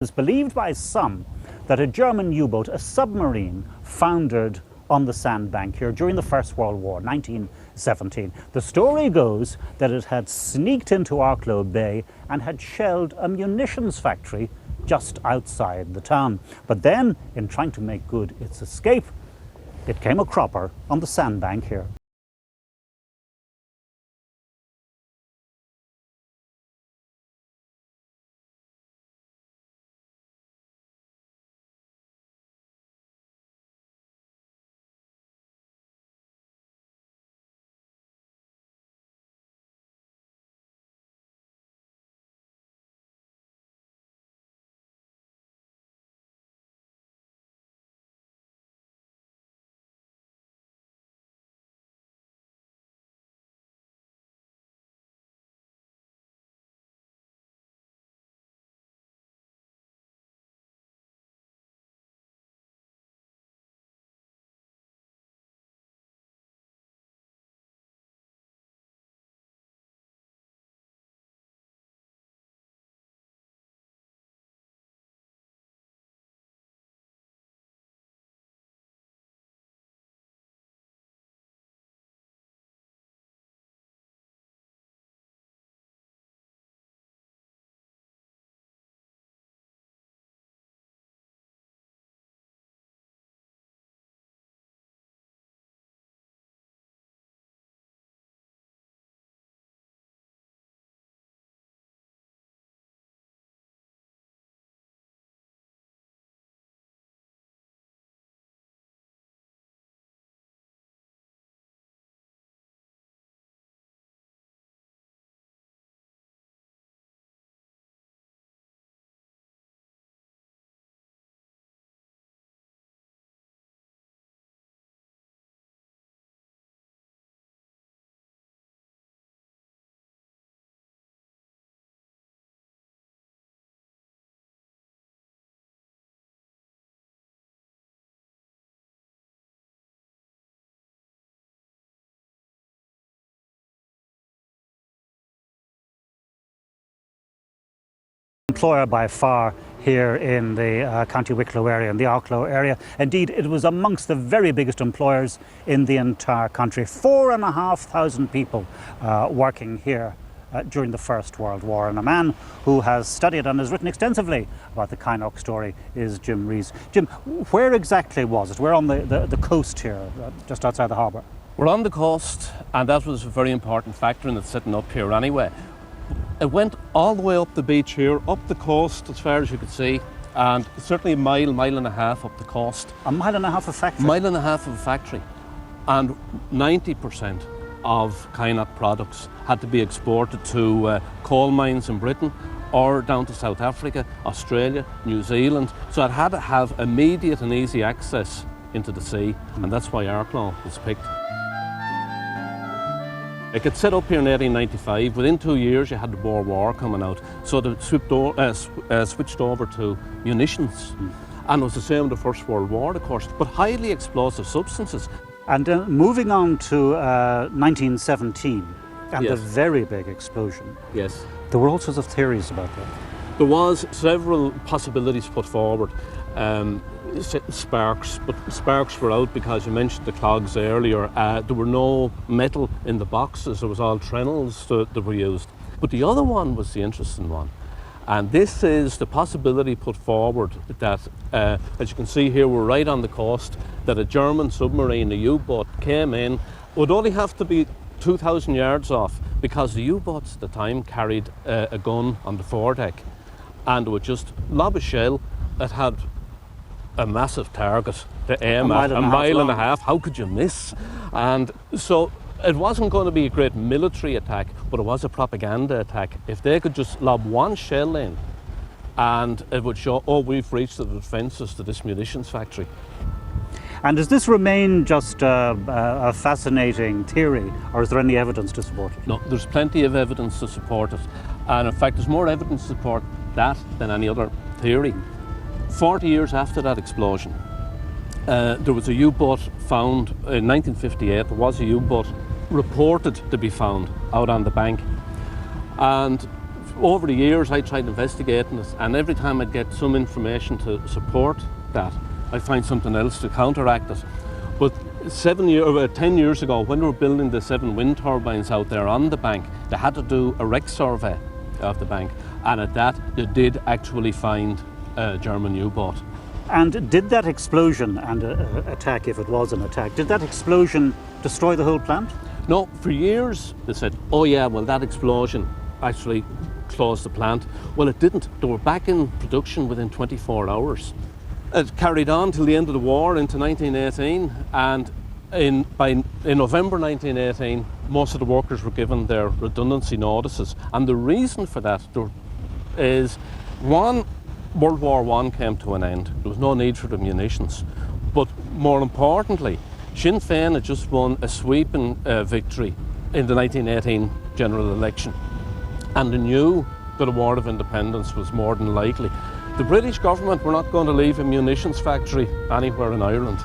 It's believed by some that a German U-boat, a submarine, foundered on the sandbank here during the First World War, 1917. The story goes that it had sneaked into Arklow Bay and had shelled a munitions factory just outside the town. But then, in trying to make good its escape, it came a cropper on the sandbank here. Employer by far here in the County Wicklow area, in the Arklow area. Indeed, it was amongst the very biggest employers in the entire country. 4,500 people working here during the First World War. And a man who has studied and has written extensively about the Kynoch story is Jim Rees. Jim, where exactly was it? We're on the coast here, just outside the harbour. We're on the coast, and that was a very important factor in it sitting up here anyway. It went all the way up the beach here, up the coast as far as you could see, and certainly a mile and a half up the coast. A mile and a half of factory? A mile and a half of a factory. And 90% of Kynoch products had to be exported to coal mines in Britain or down to South Africa, Australia, New Zealand. So it had to have immediate and easy access into the sea, and that's why Arklow was picked. It got set up here in 1895. Within 2 years, you had the Boer War coming out, so they switched over to munitions. And it was the same in the First World War, of course, but highly explosive substances. And moving on to 1917 and Yes. the very big explosion. Yes. There were all sorts of theories about that. There was several possibilities put forward. Sparks, but sparks were out because you mentioned the clogs earlier. There were no metal in the boxes, there was all trennels that were used. But the other one was the interesting one. And this is the possibility put forward that, as you can see here, we're right on the coast, that a German submarine, a U-boat, came in, would only have to be 2,000 yards off, because the U-boats at the time carried a gun on the foredeck, and it would just lob a shell. It had a massive target to aim at, a mile and a half. How could you miss? And so it wasn't going to be a great military attack, but it was a propaganda attack. If they could just lob one shell in, and it would show, oh, we've reached the defences to this munitions factory. And does this remain just a fascinating theory, or is there any evidence to support it? No, there's plenty of evidence to support it. And in fact, there's more evidence to support that than any other theory. 40 years after that explosion, there was a U-boat found in 1958. There was a U-boat reported to be found out on the bank, and over the years I tried investigating it, and every time I'd get some information to support that, I find something else to counteract it. But 10 years ago, when they were building the 7 wind turbines out there on the bank, they had to do a wreck survey of the bank, and at that they did actually find a German U-boat. And did that explosion and attack, if it was an attack, did that explosion destroy the whole plant? No, for years they said, oh yeah, well that explosion actually closed the plant. Well, it didn't. They were back in production within 24 hours. It carried on till the end of the war into 1918, and in November 1918, most of the workers were given their redundancy notices. And the reason for that is, one, World War I came to an end. There was no need for the munitions. But more importantly, Sinn Féin had just won a sweeping victory in the 1918 general election, and they knew that a war of independence was more than likely. The British government were not going to leave a munitions factory anywhere in Ireland,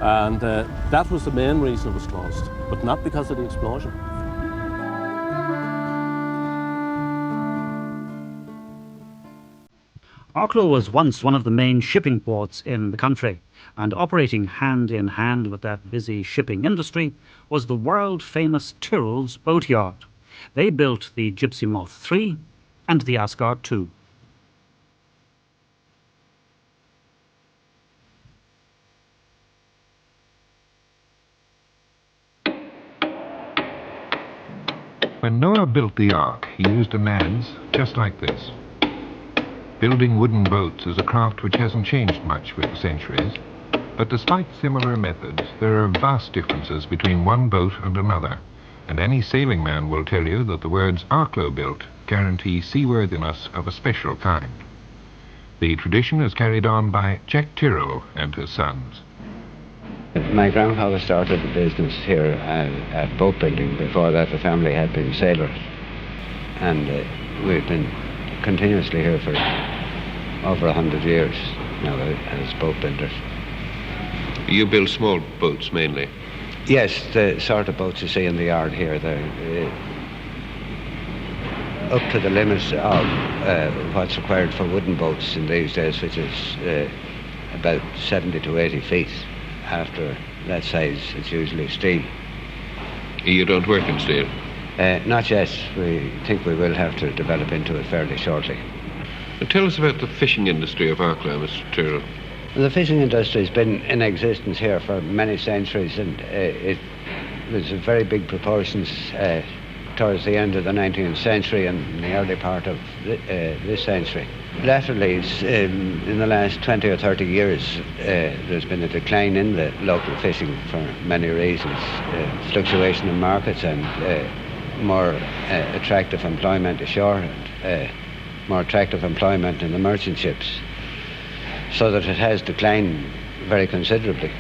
and that was the main reason it was closed, but not because of the explosion. Arklow was once one of the main shipping ports in the country, and operating hand in hand with that busy shipping industry was the world-famous Tyrrell's boatyard. They built the Gypsy Moth III and the Asgard II. When Noah built the Ark, he used an adze just like this. Building wooden boats is a craft which hasn't changed much with the centuries, but despite similar methods, there are vast differences between one boat and another, and any sailing man will tell you that the words Arklow built guarantee seaworthiness of a special kind. The tradition is carried on by Jack Tyrrell and his sons. My grandfather started the business here at boat building. Before that, the family had been sailors, and we've been continuously here for over 100 years now as boat builders. You build small boats mainly? Yes, the sort of boats you see in the yard here, they're up to the limits of what's required for wooden boats in these days, which is about 70 to 80 feet. After that size, it's usually steel. You don't work in steel? Not yet. We think we will have to develop into it fairly shortly. Tell us about the fishing industry of Arklow, Mr. Tyrrell. The fishing industry has been in existence here for many centuries, and it was of very big proportions towards the end of the 19th century and the early part of this century. Latterly, in the last 20 or 30 years, there's been a decline in the local fishing for many reasons. Fluctuation in markets and more attractive employment ashore, and more attractive employment in the merchant ships, so that it has declined very considerably.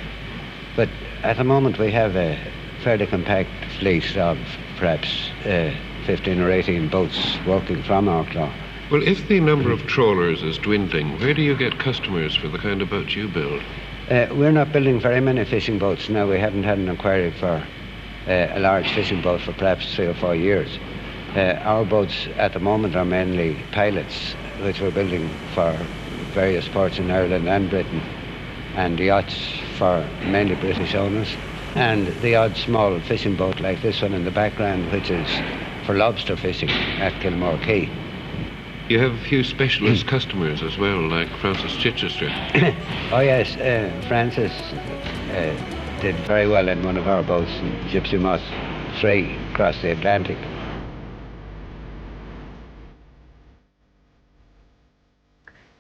But at the moment we have a fairly compact fleet of perhaps 15 or 18 boats working from Arklow. Well, if the number of trawlers is dwindling, where do you get customers for the kind of boats you build? We're not building very many fishing boats now. We haven't had an inquiry for a large fishing boat for perhaps 3 or 4 years. Our boats at the moment are mainly pilots, which we're building for various ports in Ireland and Britain, and yachts for mainly British owners, and the odd small fishing boat like this one in the background, which is for lobster fishing at Kilmore Quay. You have a few specialist customers as well, like Francis Chichester. Oh yes, Francis did very well in one of our boats, Gypsy Moth III, across the Atlantic.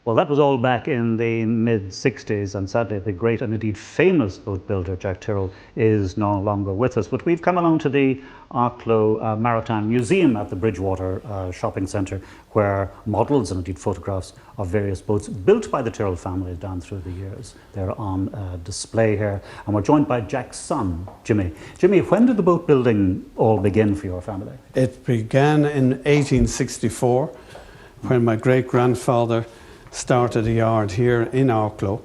Well, that was all back in the mid-60s, and sadly the great and indeed famous boat builder Jack Tyrrell is no longer with us. But we've come along to the Arklow Maritime Museum at the Bridgewater shopping centre, where models and indeed photographs of various boats built by the Tyrrell family down through the years, they're on display here. And we're joined by Jack's son, Jimmy. Jimmy, when did the boat building all begin for your family? It began in 1864, when my great-grandfather started a yard here in Arklow.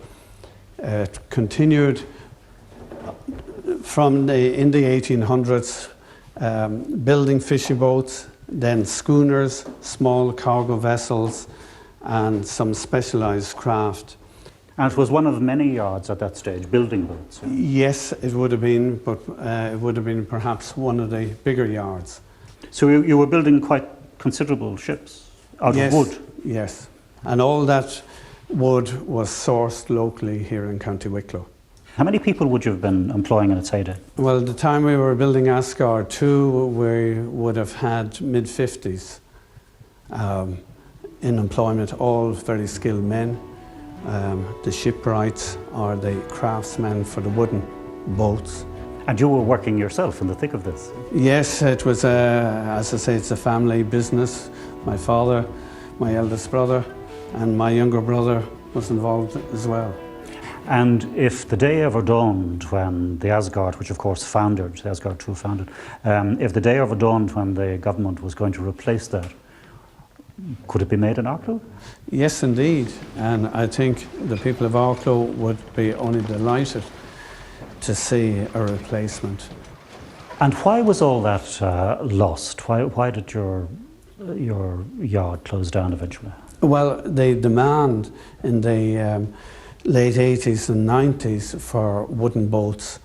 It continued in the 1800s, building fishing boats then schooners, small cargo vessels, and some specialised craft. And it was one of many yards at that stage, building boats. Yeah? Yes, it would have been, but it would have been perhaps one of the bigger yards. So you were building quite considerable ships out of wood? Yes, and all that wood was sourced locally here in County Wicklow. How many people would you have been employing in its heyday? Well, the time we were building Asgard 2, we would have had mid-50s in employment, all very skilled men. The shipwrights or the craftsmen for the wooden boats. And you were working yourself in the thick of this? Yes, it was, as I say, it's a family business. My father, my eldest brother, and my younger brother was involved as well. And if the day ever dawned when the Asgard, which of course foundered, the Asgard 2 foundered, if the day ever dawned when the government was going to replace that, could it be made in Arklow? Yes, indeed. And I think the people of Arklow would be only delighted to see a replacement. And why was all that lost? Why did your yard close down eventually? Well, the demand in the late 80s and 90s for wooden boats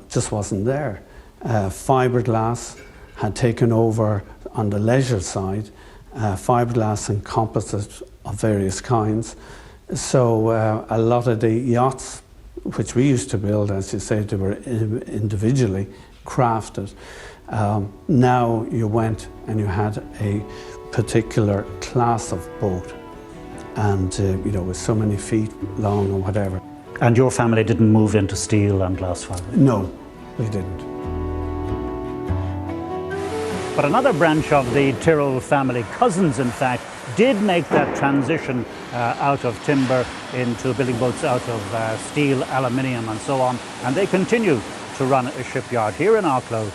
just wasn't there. Fiberglass had taken over on the leisure side, fiberglass and composite of various kinds. So a lot of the yachts, which we used to build, as you say, they were individually crafted. Now you went and you had a particular class of boat, and you know, with so many feet long or whatever. And your family didn't move into steel and glass fibre? No, we didn't. But another branch of the Tyrrell family, cousins in fact, did make that transition out of timber into building boats out of steel, aluminium and so on. And they continue to run a shipyard here in Arklow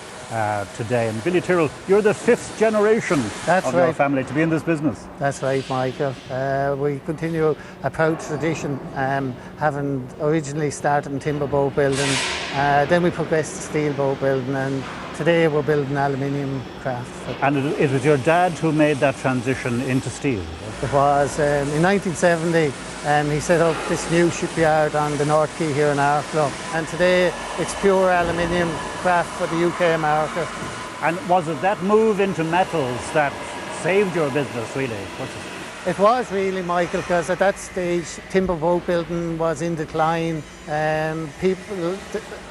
today. And Billy Tyrrell, you're the 5th generation of your family to be in this business. That's right, Michael. We continue a proud tradition, having originally started in timber boat building, then we progressed to steel boat building, and today we're building aluminium craft. And it was your dad who made that transition into steel? It was. In 1970, he set up this new shipyard on the North Quay here in Arklow, and today it's pure aluminium craft for the UK market. And was it that move into metals that saved your business, really? It was really, Michael, because at that stage timber boat building was in decline. People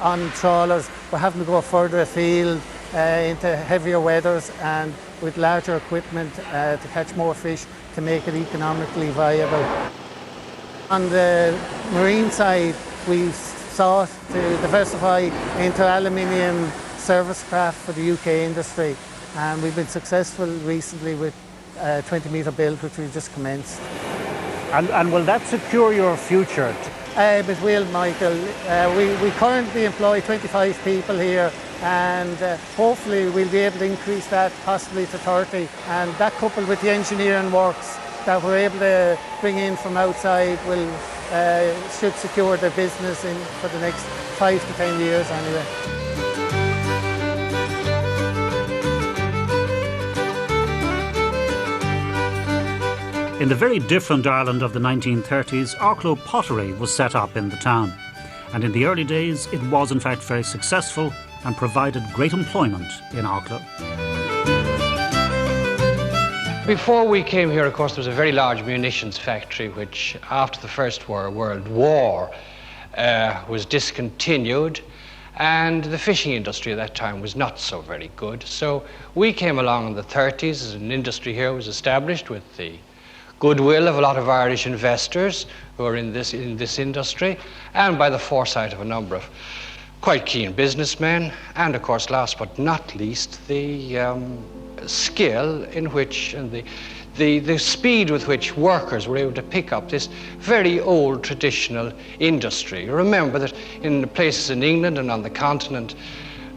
on trawlers were having to go further afield into heavier weathers and with larger equipment to catch more fish to make it economically viable. On the marine side, we sought to diversify into aluminium service craft for the UK industry, and we've been successful recently with 20-metre build, which we've just commenced. And will that secure your future? It will, Michael. We currently employ 25 people here, and hopefully we'll be able to increase that possibly to 30. And that, coupled with the engineering works that we're able to bring in from outside, should secure the business for the next 5 to 10 years anyway. In the very different Ireland of the 1930s, Arklow pottery was set up in the town. And in the early days, it was in fact very successful and provided great employment in Arklow. Before we came here, of course, there was a very large munitions factory, which after the First World War was discontinued, and the fishing industry at that time was not so very good. So we came along in the 30s as an industry here was established with the goodwill of a lot of Irish investors who are in this industry, and by the foresight of a number of quite keen businessmen, and of course, last but not least, the skill in which and the speed with which workers were able to pick up this very old traditional industry. Remember that in places in England and on the continent,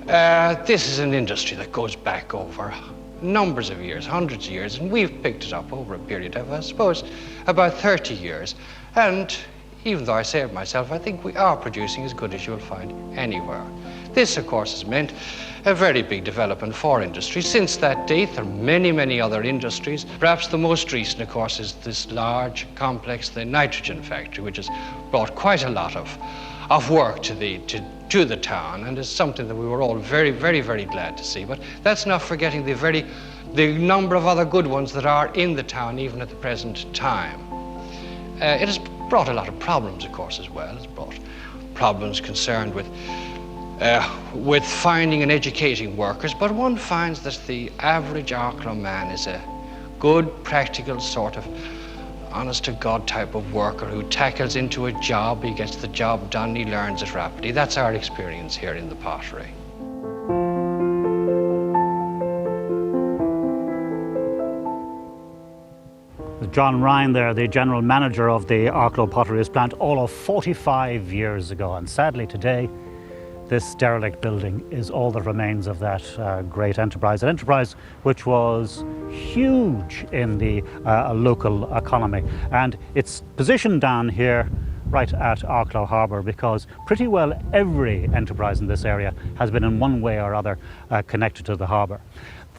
this is an industry that goes back over numbers of years, hundreds of years, and we've picked it up over a period of, I suppose, about 30 years. And even though I say it myself, I think we are producing as good as you'll find anywhere. This, of course, has meant a very big development for industry. Since that date, there are many, many other industries. Perhaps the most recent, of course, is this large complex, the nitrogen factory, which has brought quite a lot of work to the town, and is something that we were all very, very, very glad to see. But that's not forgetting the number of other good ones that are in the town, even at the present time. It has brought a lot of problems, of course, as well. It's brought problems concerned with finding and educating workers, but one finds that the average Arklow man is a good, practical sort of honest-to-God type of worker who tackles into a job, he gets the job done, he learns it rapidly. That's our experience here in the pottery. John Ryan there, the general manager of the Arklow Potteries plant, all of 45 years ago, and sadly today this derelict building is all that remains of that great enterprise, an enterprise which was huge in the local economy. And it's positioned down here right at Arklow Harbour because pretty well every enterprise in this area has been in one way or other connected to the harbour.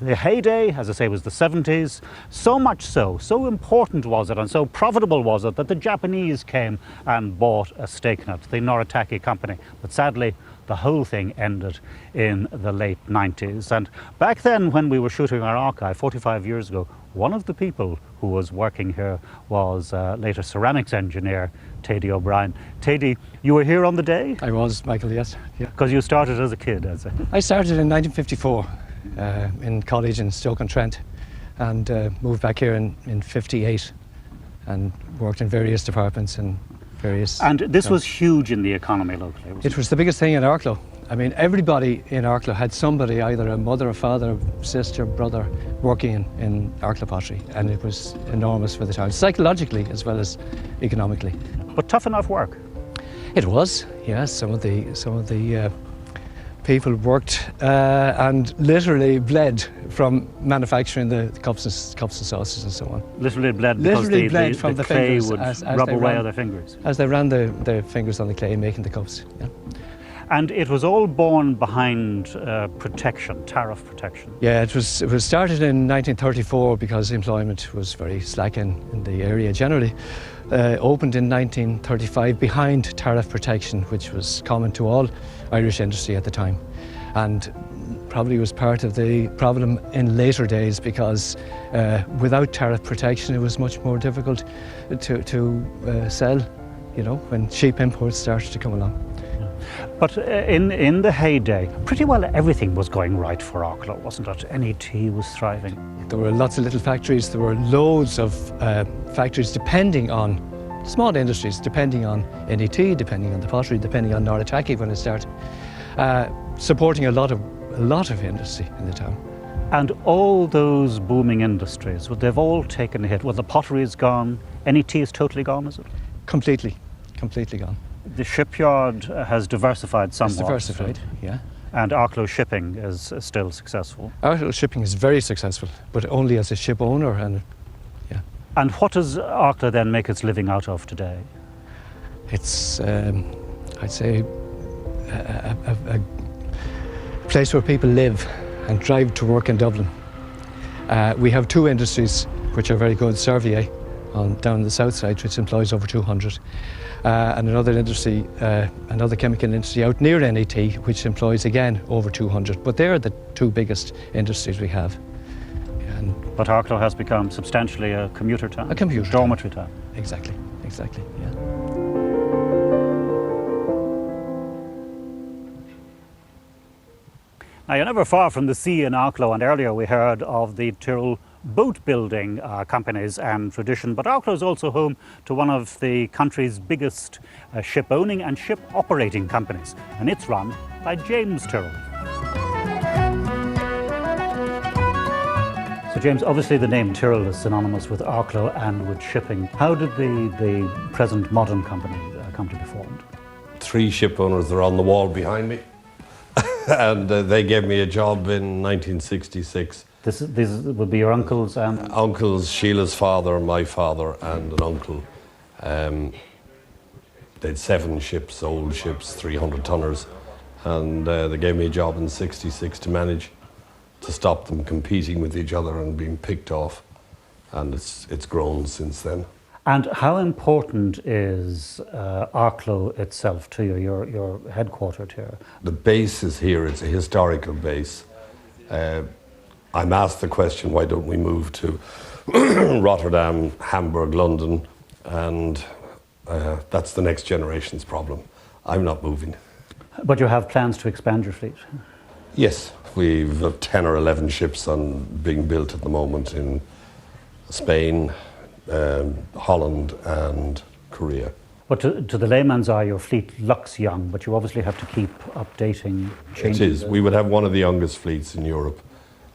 The heyday, as I say, was the 70s, so much so important was it and so profitable was it that the Japanese came and bought a stake in it, the Noritake company. But sadly, the whole thing ended in the late 90s. And back then, when we were shooting our archive 45 years ago, one of the people who was working here was later ceramics engineer Teddy O'Brien. Teddy, you were here on the day? I was, Michael, yes. Because you started as a kid, as I started in 1954 in college in Stoke-on-Trent and moved back here in 58 and worked in various departments and various... And this was huge in the economy locally, wasn't it? It was the biggest thing in Arklow. I mean, everybody in Arklow had somebody, either a mother, a father, sister, brother, working in Arklow pottery, and it was enormous for the town, psychologically as well as economically. But tough enough work. It was, yes. Some of the people worked and literally bled from manufacturing the cups and saucers and so on. Literally bled because the clay would rub away on their fingers. As they ran their fingers on the clay making the cups, yeah. And it was all born behind protection, tariff protection. Yeah, it was started in 1934 because employment was very slack in the area generally. Opened in 1935 behind tariff protection, which was common to all Irish industry at the time, and probably was part of the problem in later days because without tariff protection it was much more difficult to sell, you know, when cheap imports started to come along. But in the heyday, pretty well everything was going right for Arklow, wasn't it? NET was thriving. There were lots of little factories, there were loads of factories depending on, small industries, depending on NET, depending on the pottery, depending on Noritake when it started, supporting a lot of industry in the town. And all those booming industries, well, they've all taken a hit. Well, the pottery is gone, NET is totally gone, is it? Completely gone. The shipyard has diversified somewhat. It's diversified, yeah. And Arklow shipping is still successful. Arklow shipping is very successful, but only as a ship owner, and yeah. And what does Arklow then make its living out of today? It's, I'd say, a place where people live and drive to work in Dublin. We have two industries which are very good. Servier down the south side, which employs over 200. And another industry, another chemical industry out near NET, which employs again over 200. But they're the two biggest industries we have. But Arklow has become substantially a commuter town. A commuter dormitory town. Exactly, yeah. Now, you're never far from the sea in Arklow, and earlier we heard of the Tyrrell boat building companies and tradition, but Arklow is also home to one of the country's biggest ship owning and ship operating companies, and it's run by James Tyrrell. So James, obviously the name Tyrrell is synonymous with Arklow and with shipping. How did the present modern company come to be formed? 3 ship owners are on the wall behind me and they gave me a job in 1966. These would be your uncles and? Uncles, Sheila's father, my father and an uncle. They had 7 ships, old ships, 300 tonners, and they gave me a job in '66 to manage, to stop them competing with each other and being picked off, and it's grown since then. And how important is Arklow itself to you? You're headquartered here. The base is here. It's a historical base. I'm asked the question, why don't we move to Rotterdam, Hamburg, London, and that's the next generation's problem. I'm not moving. But you have plans to expand your fleet? Yes, we've 10 or 11 ships being built at the moment in Spain, Holland and Korea. But to the layman's eye, your fleet looks young, but you obviously have to keep updating, changing. It is. We would have one of the youngest fleets in Europe,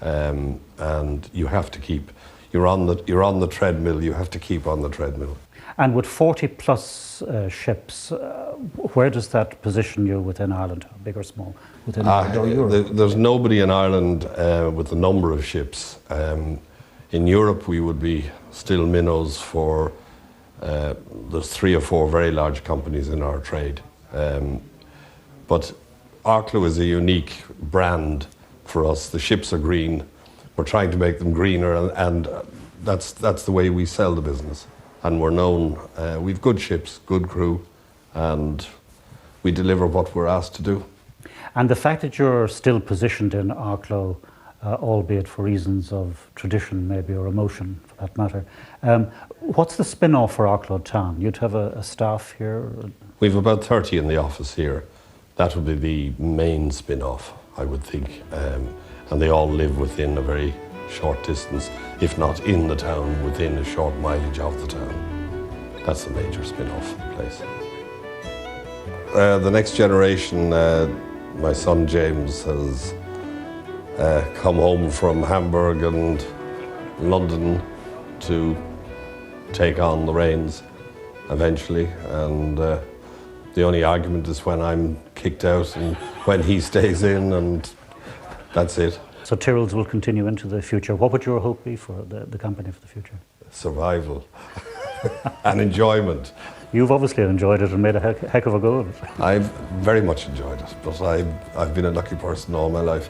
and you have to keep. You're on the treadmill. You have to keep on the treadmill. And with 40 plus ships, where does that position you within Ireland, big or small, within Ireland or Europe? There's nobody in Ireland with the number of ships. In Europe, we would be still minnows for, there's 3 or 4 very large companies in our trade. But Arklow is a unique brand for us. The ships are green. We're trying to make them greener, and that's the way we sell the business. And we're known, we've good ships, good crew, and we deliver what we're asked to do. And the fact that you're still positioned in Arklow, albeit for reasons of tradition maybe, or emotion for that matter, what's the spin-off for Arklow Town? You'd have a staff here? We've about 30 in the office here. That would be the main spin-off, I would think. And they all live within a very short distance, if not in the town, within a short mileage of the town. That's the major spin-off place. The next generation, my son James has come home from Hamburg and London to take on the reins eventually, and the only argument is when I'm kicked out and when he stays in, and that's it. So Tyrrell's will continue into the future. What would your hope be for the company for the future? Survival and enjoyment. You've obviously enjoyed it and made a heck of a go of it. I've very much enjoyed it, but I've been a lucky person all my life.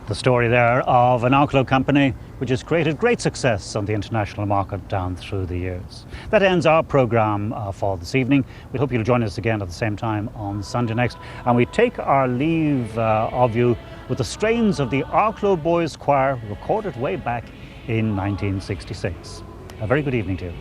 The story there of an Arklow company which has created great success on the international market down through the years. That ends our programme for this evening. We hope you'll join us again at the same time on Sunday next. And we take our leave of you with the strains of the Arklow Boys Choir, recorded way back in 1966. A very good evening to you.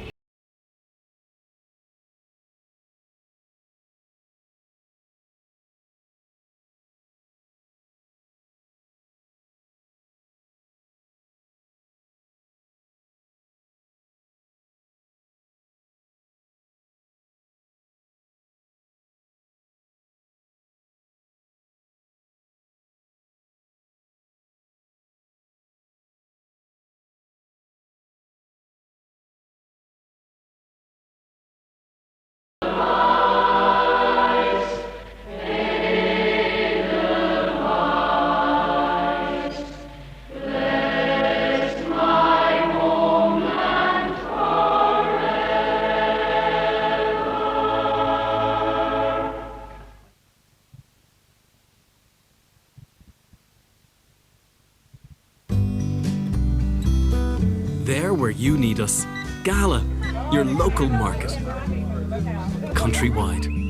There where you need us. Gala, your local market. Countrywide.